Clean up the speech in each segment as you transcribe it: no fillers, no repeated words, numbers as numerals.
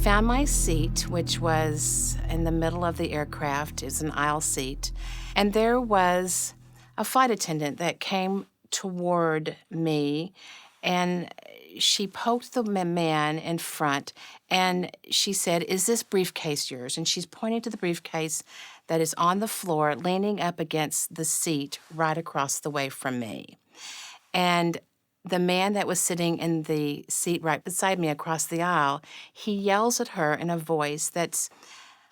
found my seat, which was in the middle of the aircraft. It's an aisle seat. And there was a flight attendant that came toward me, and she poked the man in front, and she said, "Is this briefcase yours?" And she's pointing to the briefcase that is on the floor, leaning up against the seat right across the way from me. And the man that was sitting in the seat right beside me across the aisle, he yells at her in a voice that's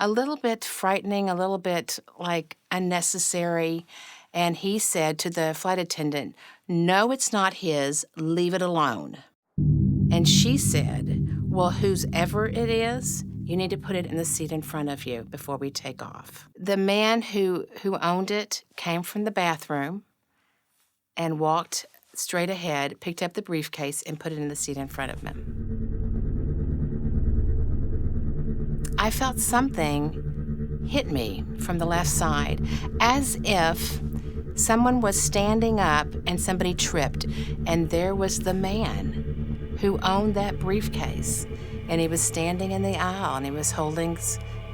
a little bit frightening, a little bit like unnecessary. And he said to the flight attendant, "No, it's not his. Leave it alone." And she said, "Well, whoever it is, you need to put it in the seat in front of you before we take off." The man who owned it came from the bathroom and walked straight ahead, picked up the briefcase, and put it in the seat in front of him. I felt something hit me from the left side, as if someone was standing up and somebody tripped, and there was the man who owned that briefcase, and he was standing in the aisle, and he was holding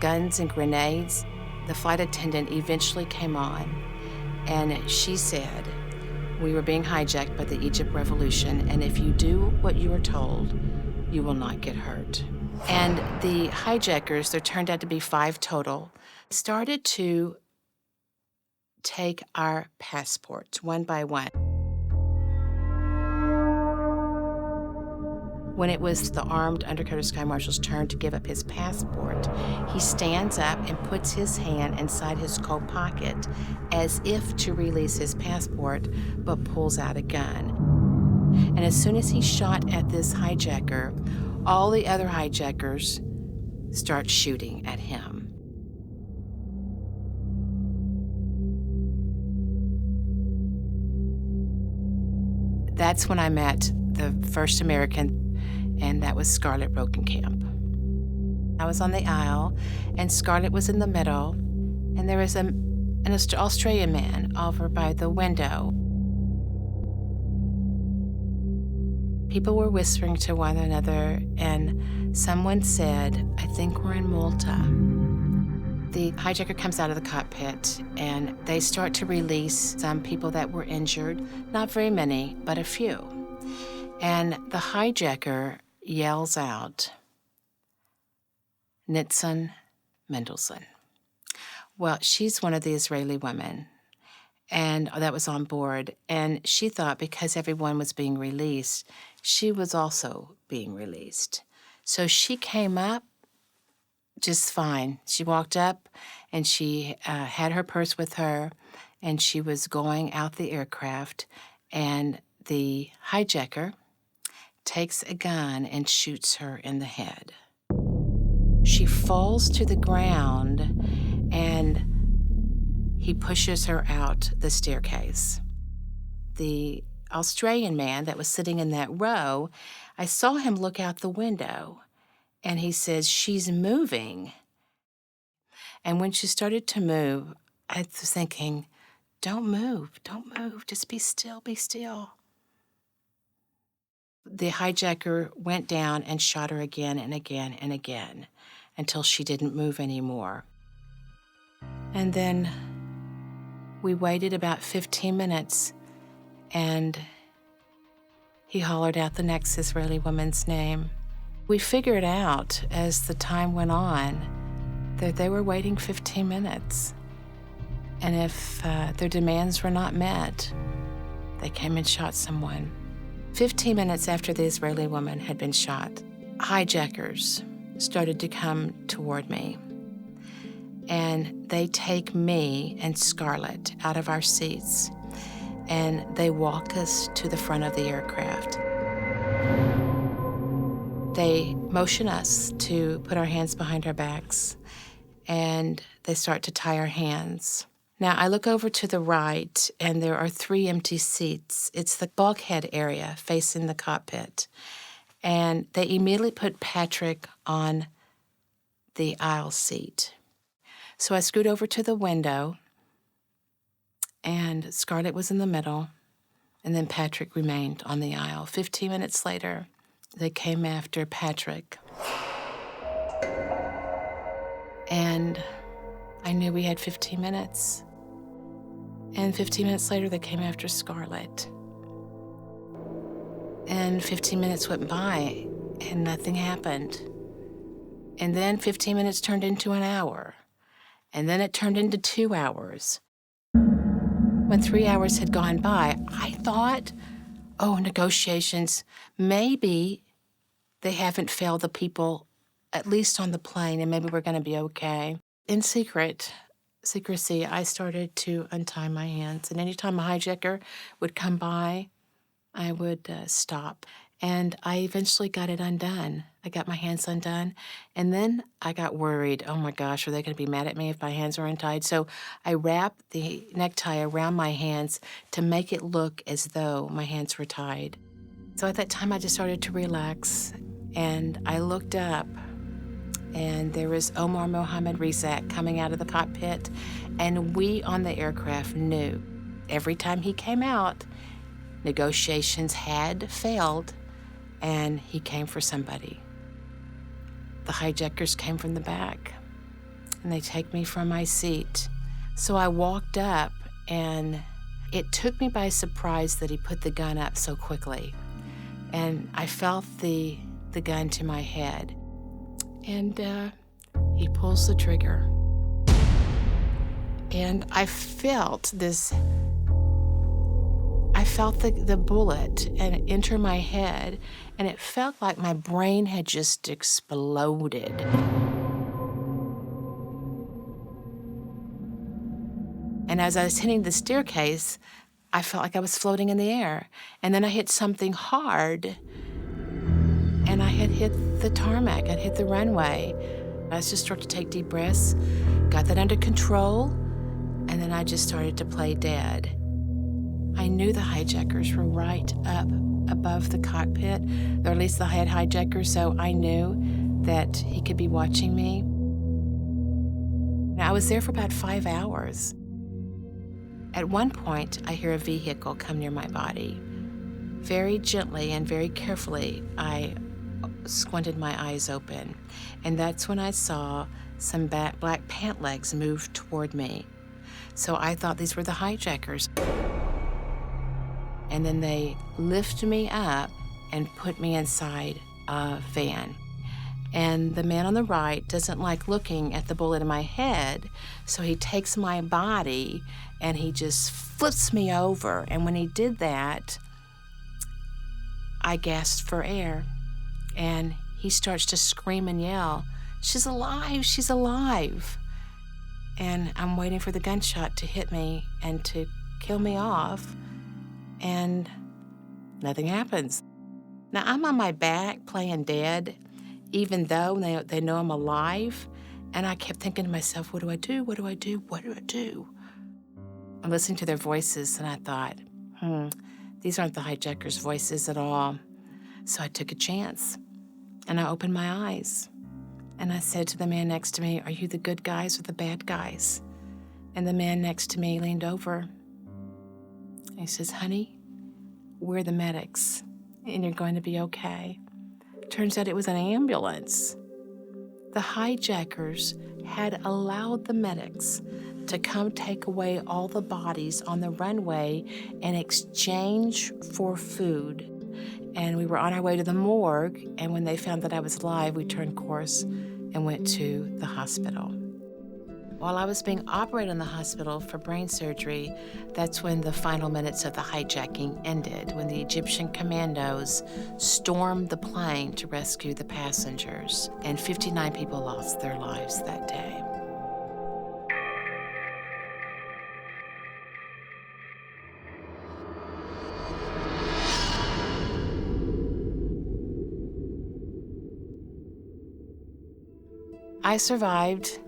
guns and grenades. The flight attendant eventually came on, and she said, "We were being hijacked by the Egypt Revolution, and if you do what you are told, you will not get hurt." And the hijackers, there turned out to be 5 total, started to take our passports one by one. When it was the armed undercover sky marshal's turn to give up his passport, he stands up and puts his hand inside his coat pocket as if to release his passport, but pulls out a gun. And as soon as he shot at this hijacker, all the other hijackers start shooting at him. That's when I met the first American, and that was Scarlett Rokenkamp. I was on the aisle, and Scarlett was in the middle, and there was an Australian man over by the window. People were whispering to one another, and someone said, "I think we're in Malta." The hijacker comes out of the cockpit, and they start to release some people that were injured. Not very many, but a few. And the hijacker yells out, "Nitzan Mendelsohn." Well, she's one of the Israeli women, and that was on board. And she thought because everyone was being released, she was also being released. So she came up just fine. She walked up, and she had her purse with her, and she was going out the aircraft, and the hijacker takes a gun and shoots her in the head. She falls to the ground, and he pushes her out the staircase. The Australian man that was sitting in that row, I saw him look out the window, and he says, "She's moving." And when she started to move, I was thinking, don't move, just be still, be still. The hijacker went down and shot her again and again and again until she didn't move anymore. And then we waited about 15 minutes, and he hollered out the next Israeli woman's name. We figured out as the time went on that they were waiting 15 minutes. And if their demands were not met, they came and shot someone. 15 minutes after the Israeli woman had been shot, hijackers started to come toward me. And they take me and Scarlett out of our seats, and they walk us to the front of the aircraft. They motion us to put our hands behind our backs, and they start to tie our hands. Now, I look over to the right, and there are 3 empty seats. It's the bulkhead area facing the cockpit. And they immediately put Patrick on the aisle seat. So I scoot over to the window, and Scarlett was in the middle, and then Patrick remained on the aisle. 15 minutes later, they came after Patrick. And I knew we had 15 minutes. And 15 minutes later, they came after Scarlett. And 15 minutes went by, and nothing happened. And then 15 minutes turned into an hour. And then it turned into 2 hours. When 3 hours had gone by, I thought, negotiations, maybe they haven't failed the people, at least on the plane, and maybe we're going to be okay. In secrecy, I started to untie my hands. And anytime a hijacker would come by, I would stop. And I eventually got it undone. I got my hands undone. And then I got worried. Oh my gosh, are they going to be mad at me if my hands are untied? So I wrapped the necktie around my hands to make it look as though my hands were tied. So at that time, I just started to relax. And I looked up, and there was Omar Mohammed Rizak coming out of the cockpit. And we on the aircraft knew every time he came out, negotiations had failed, and he came for somebody. The hijackers came from the back, and they take me from my seat. So I walked up, and it took me by surprise that he put the gun up so quickly. And I felt the gun to my head, and he pulls the trigger. And I felt the bullet and enter my head, and it felt like my brain had just exploded. And as I was hitting the staircase, I felt like I was floating in the air. And then I hit something hard, and I had hit the tarmac. I'd hit the runway. I just started to take deep breaths, got that under control, and then I just started to play dead. I knew the hijackers were right up above the cockpit, or at least the head hijacker, so I knew that he could be watching me. Now, I was there for about 5 hours. At one point, I hear a vehicle come near my body. Very gently and very carefully, I squinted my eyes open, and that's when I saw some black pant legs move toward me. So I thought these were the hijackers. And then they lift me up and put me inside a van. And the man on the right doesn't like looking at the bullet in my head, so he takes my body and he just flips me over. And when he did that, I gasped for air. And he starts to scream and yell, "She's alive, she's alive." And I'm waiting for the gunshot to hit me and to kill me off. And nothing happens. Now, I'm on my back playing dead, even though they know I'm alive. And I kept thinking to myself, what do I do? What do I do? What do I do? I'm listening to their voices, and I thought, these aren't the hijackers' voices at all. So I took a chance, and I opened my eyes. And I said to the man next to me, "Are you the good guys or the bad guys?" And the man next to me leaned over. He says, "Honey, we're the medics, and you're going to be okay." Turns out it was an ambulance. The hijackers had allowed the medics to come take away all the bodies on the runway in exchange for food. And we were on our way to the morgue, and when they found that I was alive, we turned course and went to the hospital. While I was being operated in the hospital for brain surgery, that's when the final minutes of the hijacking ended, when the Egyptian commandos stormed the plane to rescue the passengers, and 59 people lost their lives that day. I survived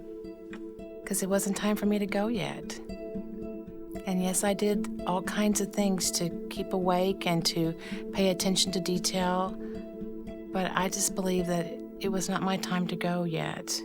because it wasn't time for me to go yet. And yes, I did all kinds of things to keep awake and to pay attention to detail, but I just believe that it was not my time to go yet.